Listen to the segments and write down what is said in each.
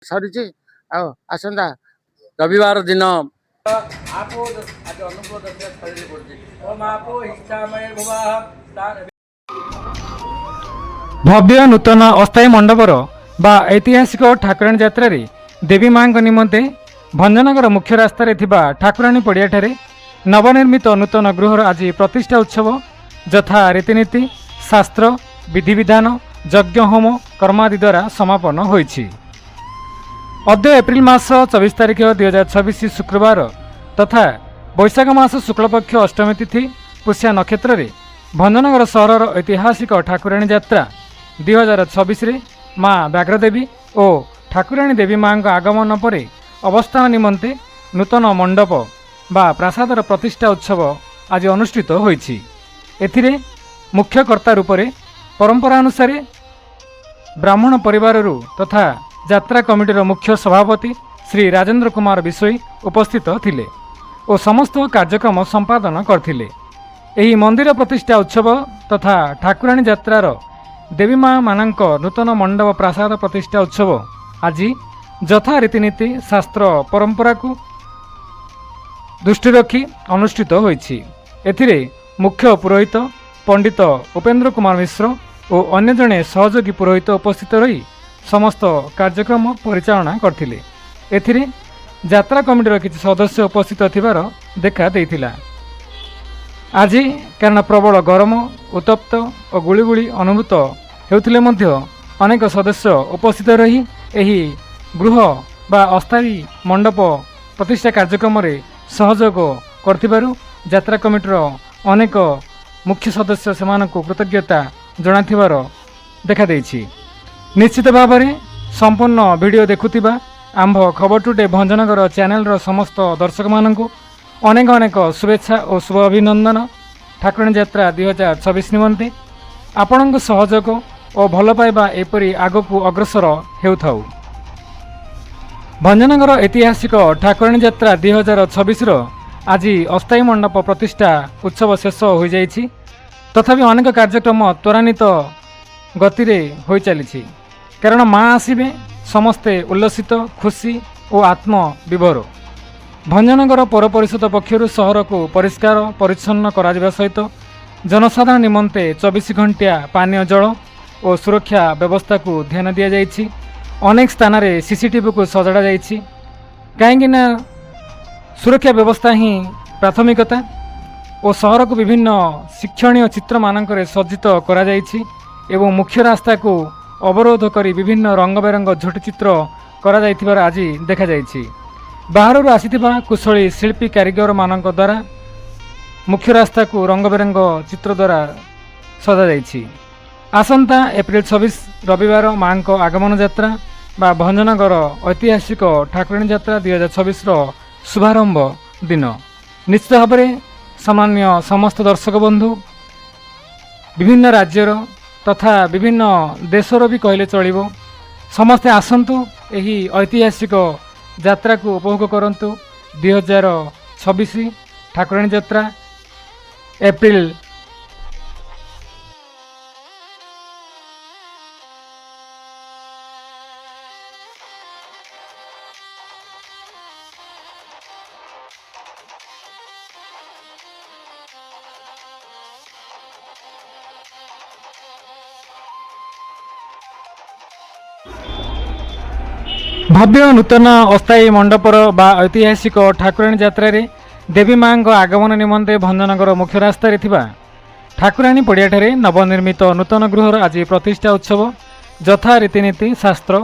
ସରିଛି ଆଉ ଆସନ୍ତା ରବିବାର ଦିନ ଆପୋ ଆଜି ଅନୁକୂଳ ଦଶଟା ଶରୀରେ ପଡୁଛି ଓମ୍ ଆପୋ ହିଷ୍ଠାମୟ ଭୁବାଃ ଭବ୍ୟ ନୂତନ ଅସ୍ଥାୟୀ ମଣ୍ଡପର ବା ଐତିହାସିକ ଠାକୁରାଣୀ ଯାତ୍ରାରେ ଦେବୀ ମାଙ୍କ ନିମନ୍ତେ ଭଞ୍ଜନଗର ମୁଖ୍ୟ ରାସ୍ତାରେ ଥିବା ଠାକୁରାଣୀ ପଡ଼ିଆଠାରେ ନବନିର୍ମିତ ନୂତନ ଗୃହର ଆଜି ପ୍ରତିଷ୍ଠା ଉତ୍ସବ ଯଥା ରୀତିନୀତି ଶାସ୍ତ୍ର ବିଧିବିଧାନ ଯଜ୍ଞ ହୋମ କର୍ମାଦି ଦ୍ୱାରା ସମାପନ ହୋଇଛି। ଅଦ୍ୟ ଏପ୍ରିଲ ମାସ 24 ତାରିଖ 2026 ଶୁକ୍ରବାର ତଥା ବୈଶାଖ ମାସ ଶୁକ୍ଳପକ୍ଷ ଅଷ୍ଟମୀ ତିଥି ପୁଷ୍ୟା ନକ୍ଷତ୍ରରେ ଭଞ୍ଜନଗର ସହରର ଐତିହାସିକ ଠାକୁରାଣୀ ଯାତ୍ରା 2026ରେ ମା ବ୍ୟାଘ୍ରଦେବୀ ଓ ଠାକୁରାଣୀ ଦେବୀ ମାଙ୍କ ଆଗମନ ପରେ ଅବସ୍ଥାନ ନିମନ୍ତେ ନୂତନ ମଣ୍ଡପ ବା ପ୍ରାସାଦର ପ୍ରତିଷ୍ଠା ଉତ୍ସବ ଆଜି ଅନୁଷ୍ଠିତ ହୋଇଛି। ଏଥିରେ ମୁଖ୍ୟ କର୍ତ୍ତା ରୂପରେ ପରମ୍ପରା ଅନୁସାରେ ବ୍ରାହ୍ମଣ ପରିବାରରୁ ତଥା ଯାତ୍ରା କମିଟିର ମୁଖ୍ୟ ସଭାପତି ଶ୍ରୀ ରାଜେନ୍ଦ୍ର କୁମାର ବିଶୋଇ ଉପସ୍ଥିତ ଥିଲେ ଓ ସମସ୍ତ କାର୍ଯ୍ୟକ୍ରମ ସମ୍ପାଦନ କରିଥିଲେ। ଏହି ମନ୍ଦିର ପ୍ରତିଷ୍ଠା ଉତ୍ସବ ତଥା ଠାକୁରାଣୀ ଯାତ୍ରାର ଦେବୀ ମା ମାନଙ୍କ ନୂତନ ମଣ୍ଡପ ପ୍ରାସାଦ ପ୍ରତିଷ୍ଠା ଉତ୍ସବ ଆଜି ଯଥା ରୀତିନୀତି ଶାସ୍ତ୍ର ପରମ୍ପରାକୁ ଦୃଷ୍ଟି ରଖି ଅନୁଷ୍ଠିତ ହୋଇଛି। ଏଥିରେ ମୁଖ୍ୟ ପୁରୋହିତ ପଣ୍ଡିତ ଉପେନ୍ଦ୍ର କୁମାର ମିଶ୍ର ଓ ଅନ୍ୟ ଜଣେ ସହଯୋଗୀ ପୁରୋହିତ ଉପସ୍ଥିତ ରହି ସମସ୍ତ କାର୍ଯ୍ୟକ୍ରମ ପରିଚାଳନା କରିଥିଲେ। ଏଥିରେ ଯାତ୍ରା କମିଟିର କିଛି ସଦସ୍ୟ ଉପସ୍ଥିତ ଥିବାର ଦେଖା ଦେଇଥିଲା। ଆଜି କାରଣ ପ୍ରବଳ ଗରମ ଉତ୍ତପ୍ତ ଓ ଗୁଳିଗୁଳି ଅନୁଭୂତ ହେଉଥିଲେ ମଧ୍ୟ ଅନେକ ସଦସ୍ୟ ଉପସ୍ଥିତ ରହି ଏହି ଗୃହ ବା ଅସ୍ଥାୟୀ ମଣ୍ଡପ ପ୍ରତିଷ୍ଠା କାର୍ଯ୍ୟକ୍ରମରେ ସହଯୋଗ କରିଥିବାରୁ ଯାତ୍ରା କମିଟିର ଅନେକ ମୁଖ୍ୟ ସଦସ୍ୟ ସେମାନଙ୍କୁ କୃତଜ୍ଞତା ଜଣାଇଥିବାର ଦେଖାଦେଇଛି। ନିଶ୍ଚିତ ଭାବରେ ସମ୍ପୂର୍ଣ୍ଣ ଭିଡ଼ିଓ ଦେଖୁଥିବା ଆମ୍ଭ ଖବର ଟୁଡେ ଭଞ୍ଜନଗର ଚ୍ୟାନେଲର ସମସ୍ତ ଦର୍ଶକମାନଙ୍କୁ ଅନେକ ଅନେକ ଶୁଭେଚ୍ଛା ଓ ଶୁଭ ଅଭିନନ୍ଦନ। ଠାକୁରାଣୀ ଯାତ୍ରା 2026 ନିମନ୍ତେ ଆପଣଙ୍କ ସହଯୋଗ ଓ ଭଲ ପାଇବା ଏପରି ଆଗକୁ ଅଗ୍ରସର ହେଉଥାଉ। ଭଞ୍ଜନଗର ଐତିହାସିକ ଠାକୁରାଣୀ ଯାତ୍ରା 2026ର ଆଜି ଅସ୍ଥାୟୀ ମଣ୍ଡପ ପ୍ରତିଷ୍ଠା ଉତ୍ସବ ଶେଷ ହୋଇଯାଇଛି। ତଥାପି ଅନେକ କାର୍ଯ୍ୟକ୍ରମ ତ୍ୱରାନ୍ୱିତ ଗତିରେ ହୋଇଚାଲିଛି। କାରଣ ମା ଆସିବେ ସମସ୍ତେ ଉଲ୍ଲସିତ ଖୁସି ଓ ଆତ୍ମବିଭୋର। ଭଞ୍ଜନଗର ପୌର ପରିଷଦ ପକ୍ଷରୁ ସହରକୁ ପରିଷ୍କାର ପରିଚ୍ଛନ୍ନ କରାଯିବା ସହିତ ଜନସାଧାରଣ ନିମନ୍ତେ 24 ଘଣ୍ଟିଆ ପାନୀୟ ଜଳ ଓ ସୁରକ୍ଷା ବ୍ୟବସ୍ଥାକୁ ଧ୍ୟାନ ଦିଆଯାଇଛି। ଅନେକ ସ୍ଥାନରେ ସିସିଟିଭିକୁ ସଜଡ଼ା ଯାଇଛି। କାହିଁକିନା ସୁରକ୍ଷା ବ୍ୟବସ୍ଥା ହିଁ ପ୍ରାଥମିକତା ଓ ସହରକୁ ବିଭିନ୍ନ ଶିକ୍ଷଣୀୟ ଚିତ୍ରମାନଙ୍କରେ ସଜ୍ଜିତ କରାଯାଇଛି ଏବଂ ମୁଖ୍ୟ ରାସ୍ତାକୁ ଅବରୋଧ କରି ବିଭିନ୍ନ ରଙ୍ଗବେରଙ୍ଗ ଝୋଟିଚିତ୍ର କରାଯାଇଥିବାର ଆଜି ଦେଖାଯାଇଛି। ବାହାରରୁ ଆସିଥିବା କୁଶଳୀ ଶିଳ୍ପୀ କାରିଗରମାନଙ୍କ ଦ୍ୱାରା ମୁଖ୍ୟ ରାସ୍ତାକୁ ରଙ୍ଗବେରଙ୍ଗ ଚିତ୍ର ଦ୍ୱାରା ସଜାଯାଇଛି। ଆସନ୍ତା ଏପ୍ରିଲ 26 ରବିବାର ମାଙ୍କ ଆଗମନ ଯାତ୍ରା ବା ଭଞ୍ଜନଗର ଐତିହାସିକ ଠାକୁରାଣୀ ଯାତ୍ରା 2026ର ଶୁଭାରମ୍ଭ ଦିନ ନିଶ୍ଚିତ ଭାବରେ ସାମାନ୍ୟ ସମସ୍ତ ଦର୍ଶକ ବନ୍ଧୁ ବିଭିନ୍ନ ରାଜ୍ୟର ତଥା ବିଭିନ୍ନ ଦେଶର ବି କହିଲେ ଚଳିବ ସମସ୍ତେ ଆସନ୍ତୁ ଏହି ଐତିହାସିକ ଯାତ୍ରାକୁ ଉପଭୋଗ କରନ୍ତୁ। 2026 ଠାକୁରାଣୀ ଯାତ୍ରା ଏପ୍ରିଲ ଭବ୍ୟ ନୂତନ ଅସ୍ଥାୟୀ ମଣ୍ଡପର ବା ଐତିହାସିକ ଠାକୁରାଣୀ ଯାତ୍ରାରେ ଦେବୀ ମାଙ୍କ ଆଗମନ ନିମନ୍ତେ ଭଞ୍ଜନଗର ମୁଖ୍ୟ ରାସ୍ତାରେ ଥିବା ଠାକୁରାଣୀ ପଡ଼ିଆଠାରେ ନବନିର୍ମିତ ନୂତନ ଗୃହର ଆଜି ପ୍ରତିଷ୍ଠା ଉତ୍ସବ ଯଥା ରୀତିନୀତି ଶାସ୍ତ୍ର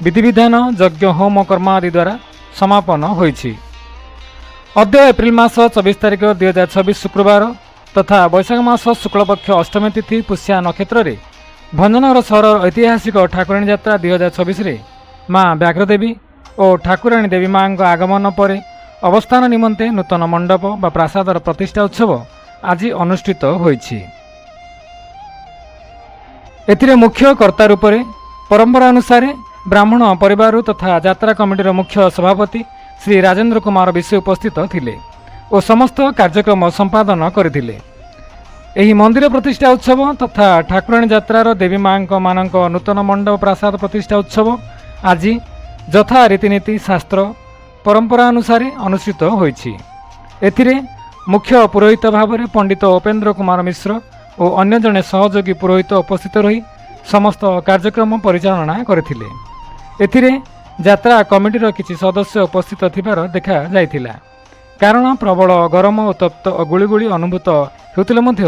ବିଧିବିଧାନ ଯଜ୍ଞ ହୋମ କର୍ମ ଆଦି ଦ୍ୱାରା ସମାପନ ହୋଇଛି। ଅଦ୍ୟ ଏପ୍ରିଲ ମାସ 24 ତାରିଖ 2026 ଶୁକ୍ରବାର ତଥା ବୈଶାଖ ମାସ ଶୁକ୍ଳପକ୍ଷ ଅଷ୍ଟମୀ ତିଥି ପୁଷ୍ୟା ନକ୍ଷତ୍ରରେ ଭଞ୍ଜନଗର ସହରର ଐତିହାସିକ ଠାକୁରାଣୀ ଯାତ୍ରା 2026ରେ ମା ବ୍ୟାଘ୍ରଦେବୀ ଓ ଠାକୁରାଣୀ ଦେବୀ ମାଙ୍କ ଆଗମନ ପରେ ଅବସ୍ଥାନ ନିମନ୍ତେ ନୂତନ ମଣ୍ଡପ ବା ପ୍ରାସାଦର ପ୍ରତିଷ୍ଠା ଉତ୍ସବ ଆଜି ଅନୁଷ୍ଠିତ ହୋଇଛି। ଏଥିରେ ମୁଖ୍ୟ କର୍ତ୍ତା ରୂପରେ ପରମ୍ପରା ଅନୁସାରେ ବ୍ରାହ୍ମଣ ପରିବାରରୁ ତଥା ଯାତ୍ରା କମିଟିର ମୁଖ୍ୟ ସଭାପତି ଶ୍ରୀ ରାଜେନ୍ଦ୍ର କୁମାର ବିଶୋଇ ଉପସ୍ଥିତ ଥିଲେ ଓ ସମସ୍ତ କାର୍ଯ୍ୟକ୍ରମ ସମ୍ପାଦନ କରିଥିଲେ। ଏହି ମନ୍ଦିର ପ୍ରତିଷ୍ଠା ଉତ୍ସବ ତଥା ଠାକୁରାଣୀ ଯାତ୍ରାର ଦେବୀ ମାଙ୍କ ମାନଙ୍କ ନୂତନ ମଣ୍ଡପ ପ୍ରାସାଦ ପ୍ରତିଷ୍ଠା ଉତ୍ସବ ଆଜି ଯଥା ରୀତିନୀତି ଶାସ୍ତ୍ର ପରମ୍ପରା ଅନୁସାରେ ଅନୁଷ୍ଠିତ ହୋଇଛି। ଏଥିରେ ମୁଖ୍ୟ ପୁରୋହିତ ଭାବରେ ପଣ୍ଡିତ ଉପେନ୍ଦ୍ର କୁମାର ମିଶ୍ର ଓ ଅନ୍ୟ ଜଣେ ସହଯୋଗୀ ପୁରୋହିତ ଉପସ୍ଥିତ ରହି ସମସ୍ତ କାର୍ଯ୍ୟକ୍ରମ ପରିଚାଳନା କରିଥିଲେ। ଏଥିରେ ଯାତ୍ରା କମିଟିର କିଛି ସଦସ୍ୟ ଉପସ୍ଥିତ ଥିବାର ଦେଖାଯାଇଥିଲା। କାରଣ ପ୍ରବଳ ଗରମ ଓ ତପ୍ତ ଗୁଳିଗୁଳି ଅନୁଭୂତ ହେଉଥିଲେ ମଧ୍ୟ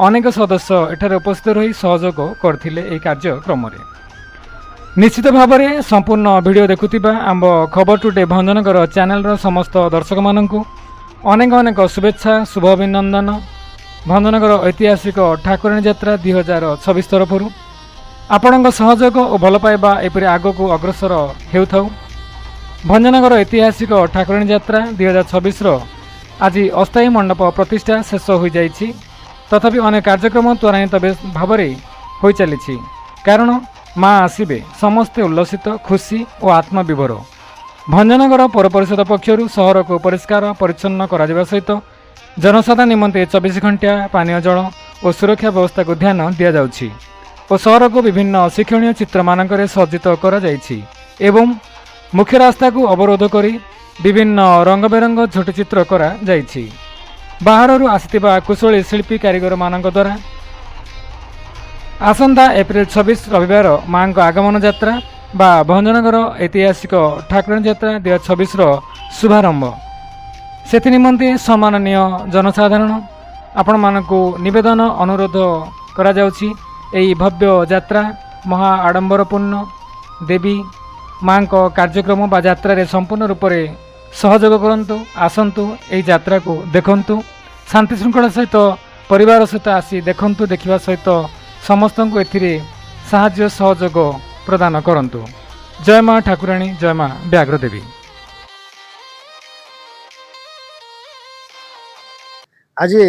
ଅନେକ ସଦସ୍ୟ ଏଠାରେ ଉପସ୍ଥିତ ରହି ସହଯୋଗ କରିଥିଲେ ଏହି କାର୍ଯ୍ୟକ୍ରମରେ। ନିଶ୍ଚିତ ଭାବରେ ସମ୍ପୂର୍ଣ୍ଣ ଭିଡ଼ିଓ ଦେଖୁଥିବା ଆମ୍ଭ ଖବର ଟୁଡେ ଭଞ୍ଜନଗର ଚ୍ୟାନେଲର ସମସ୍ତ ଦର୍ଶକମାନଙ୍କୁ ଅନେକ ଅନେକ ଶୁଭେଚ୍ଛା ଶୁଭ ଅଭିନନ୍ଦନ। ଭଞ୍ଜନଗର ଐତିହାସିକ ଠାକୁରାଣୀ ଯାତ୍ରା 2026 ତରଫରୁ ଆପଣଙ୍କ ସହଯୋଗ ଓ ଭଲ ପାଇବା ଏପରି ଆଗକୁ ଅଗ୍ରସର ହେଉଥାଉ। ଭଞ୍ଜନଗର ଐତିହାସିକ ଠାକୁରାଣୀ ଯାତ୍ରା 2026ର ଆଜି ଅସ୍ଥାୟୀ ମଣ୍ଡପ ପ୍ରତିଷ୍ଠା ଶେଷ ହୋଇଯାଇଛି। ତଥାପି ଅନେକ କାର୍ଯ୍ୟକ୍ରମ ତ୍ୱରାନ୍ୱିତ ଭାବରେ ହୋଇଚାଲିଛି। କାରଣ ମା ଆସିବେ, ସମସ୍ତେ ଉଲ୍ଲସିତ ଖୁସି ଓ ଆତ୍ମବିଭୋର। ଭଞ୍ଜନଗର ପୌର ପରିଷଦ ପକ୍ଷରୁ ସହରକୁ ପରିଷ୍କାର ପରିଚ୍ଛନ୍ନ କରାଯିବା ସହିତ ଜନସାଧାରଣ ନିମନ୍ତେ 24 ଘଣ୍ଟିଆ ପାନୀୟ ଜଳ ଓ ସୁରକ୍ଷା ବ୍ୟବସ୍ଥାକୁ ଧ୍ୟାନ ଦିଆଯାଉଛି ଓ ସହରକୁ ବିଭିନ୍ନ ଶିକ୍ଷଣୀୟ ଚିତ୍ରମାନଙ୍କରେ ସଜ୍ଜିତ କରାଯାଇଛି ଏବଂ ମୁଖ୍ୟ ରାସ୍ତାକୁ ଅବରୋଧ କରି ବିଭିନ୍ନ ରଙ୍ଗବେରଙ୍ଗ ଝୋଟଚିତ୍ର କରାଯାଇଛି। ବାହାରରୁ ଆସିଥିବା କୁଶଳୀ ଶିଳ୍ପୀ କାରିଗରମାନଙ୍କ ଦ୍ୱାରା ଆସନ୍ତା ଏପ୍ରିଲ 26 ରବିବାର ମାଙ୍କ ଆଗମନ ଯାତ୍ରା ବା ଭଞ୍ଜନଗର ଐତିହାସିକ ଠାକୁରାଣୀ ଯାତ୍ରା 2026ର ଶୁଭାରମ୍ଭ। ସେଥିନିମନ୍ତେ ସମ୍ମାନନୀୟ ଜନସାଧାରଣ ଆପଣମାନଙ୍କୁ ନିବେଦନ ଅନୁରୋଧ କରାଯାଉଛି। ଏହି ଭବ୍ୟ ଯାତ୍ରା ମହା ଆଡ଼ମ୍ବରପୂର୍ଣ୍ଣ ଦେବୀ ମାଙ୍କ କାର୍ଯ୍ୟକ୍ରମ ବା ଯାତ୍ରାରେ ସମ୍ପୂର୍ଣ୍ଣ ରୂପରେ ସହଯୋଗ କରନ୍ତୁ। ଆସନ୍ତୁ ଏହି ଯାତ୍ରାକୁ ଦେଖନ୍ତୁ, ଶାନ୍ତି ଶୃଙ୍ଖଳା ସହିତ ପରିବାର ସହିତ ଆସି ଦେଖନ୍ତୁ। ଦେଖିବା ସହିତ ସମସ୍ତଙ୍କୁ ଏଥିରେ ସାହାଯ୍ୟ ସହଯୋଗ ପ୍ରଦାନ କରନ୍ତୁ। ଜୟ ମା ଠାକୁରାଣୀ, ଜୟ ମା ବ୍ୟାଘ୍ର ଦେବୀ। ଆଜି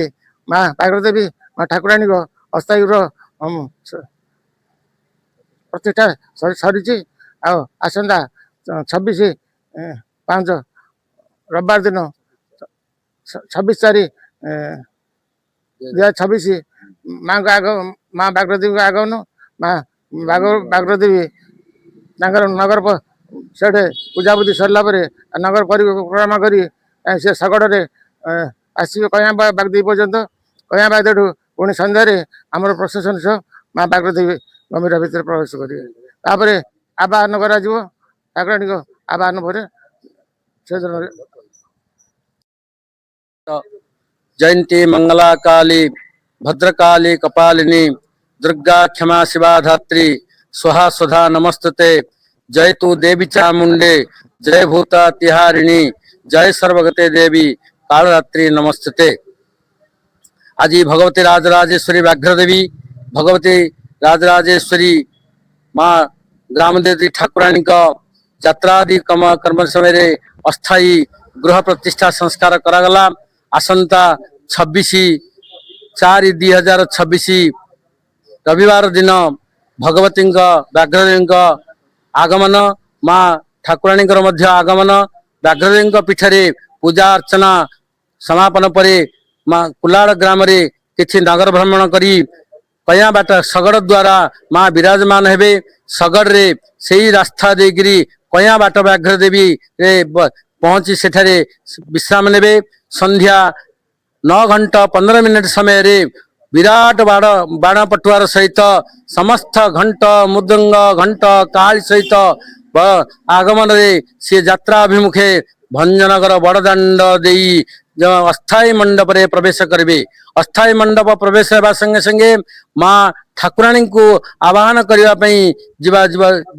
ମା ବ୍ୟାଘ୍ର ଦେବୀ ମା ଠାକୁରାଣୀଙ୍କ ଅସ୍ଥାୟୀର ପ୍ରତିଷ୍ଠା ସରିଛି। ଆଉ ଆସନ୍ତା 26/5 ରବିବାର ଦିନ 26/4/2026 ମାଙ୍କ ମା ବ୍ୟାଘ୍ର ଦେବୀଙ୍କ ଆଗମନ। ମା ବ୍ୟାଘ୍ର ଦେବୀ ତାଙ୍କର ନଗର ସେଠି ପୂଜାପୂଜି ସରିଲା ପରେ ନଗର ପରିକ୍ରମା କରି ସେ ଶଗଡ଼ରେ ଆସିବେ କଇଁଆ ବାଗଦେବୀ ପର୍ଯ୍ୟନ୍ତ। କଇଁଆ ବାଗଦେବୀଠୁ ପୁଣି ସନ୍ଧ୍ୟାରେ ଆମର ପ୍ରସେସନ ସହ ମା ବ୍ୟାଘ୍ର ଦେବୀ ଗମ୍ଭୀର ଭିତରେ ପ୍ରବେଶ କରିବେ। ତାପରେ ଆବାହନ କରାଯିବ। ଠାକୁରାଣୀଙ୍କ ଆବାହନ ପରେ ସେଦିନ जयंती मंगला काली भद्रकाली कपालिनी दुर्गा क्षमा शिवा धात्री स्वाहा सुधा नमस्तते। जय तू देवी चामुंडे जय भूता तिहारिणी जय सर्वगते देवी कालरात्रि नमस्तते। आज भगवती राजराजेश्वरी व्याघ्र देवी भगवती राजराजेश्वरी माँ ग्रामदेवी ठाकुराणी यात्रादि कर्म समय अस्थायी गृह प्रतिष्ठा संस्कार करागला। आसंता 26/4/2026 रविवार दिन भगवती व्याघ्रदेवी आगमन माँ ठाकुराणी आगमन व्याघ्रदेवी पीठरे पूजा अर्चना समापन पर माँ कुलाड़ ग्राम किछि नगर भ्रमण करी कया बाट शगड़ द्वारा माँ विराजमान हेबे। शगड़ रे सेही रास्ता देगिरी कया बाट व्याघ्र देवी रे पहुंची सेठारे विश्राम नेबे। संध्या 9:15 समय रे विराट बाण पटुआर सहित समस्त घंट मृदंग घंट काल सहित आगमन रे से यात्रा अभिमुखे भंजनगर बड़दाण्ड देई अस्थायी मंडप रे प्रवेश करेंगे। अस्थायी मंडप प्रवेश होगा संगे संगे माँ ठाकुराणी को आवाहन करने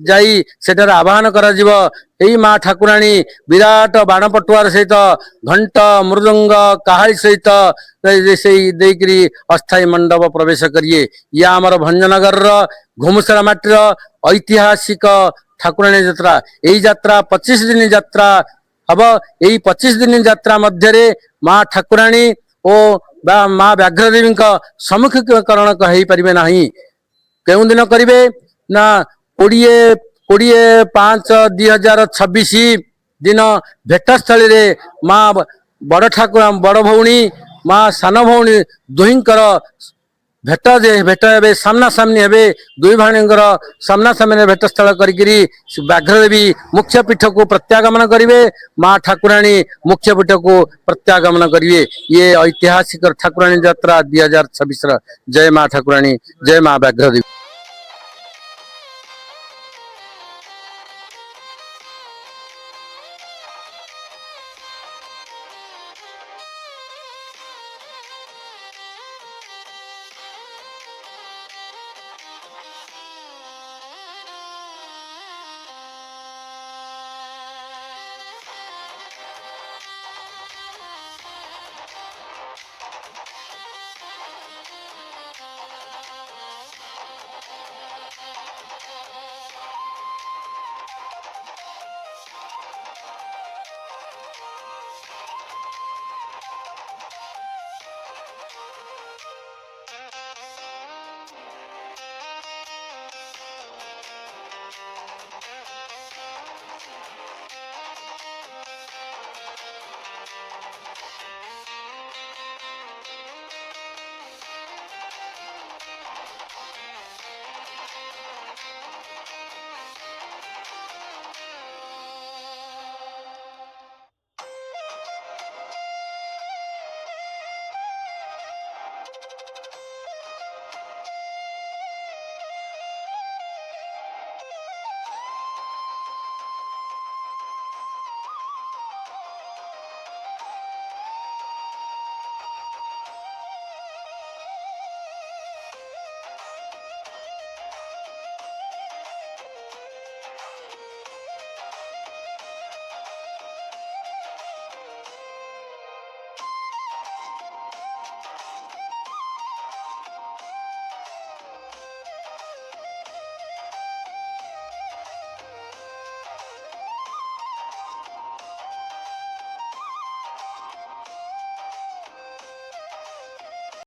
जाई सेठार आवाहन करा जिवो। एई माँ ठाकुराणी विराट बाण पटुआर सहित घंट मृदंग काहाली सहित देकरी अस्थायी मंडप प्रवेश करिए। या आमर भंजनगर घुमुसरा माटीर ऐतिहासिक ठाकुराणी यात्रा। यही यात्रा 25 दिन यात्रा हम। यही 25 दिन यात्रा मध्य माँ ठाकुराणी और माँ व्याघ्रदेवी सम्मुखीकरण हो पारे ना। क्यों दिन करेंगे ना 20/5/2026 दिन भेटस्थली रे माँ बड़ ठाकुर बड़ भौणी माँ सान भौणी दुहींकर भेट जे भेट हे सामना सामनी हे दुई भाणींकर सामना सामने भेट स्थल करी व्याघ्रदेवी मुख्य पीठ को प्रत्यागमन करेंगे माँ ठाकुराणी मुख्य पीठ को प्रत्यागमन करेंगे। ये ऐतिहासिक ठाकुराणी यात्रा 2026 जय माँ ठाकुराणी जय माँ व्याघ्रदेवी।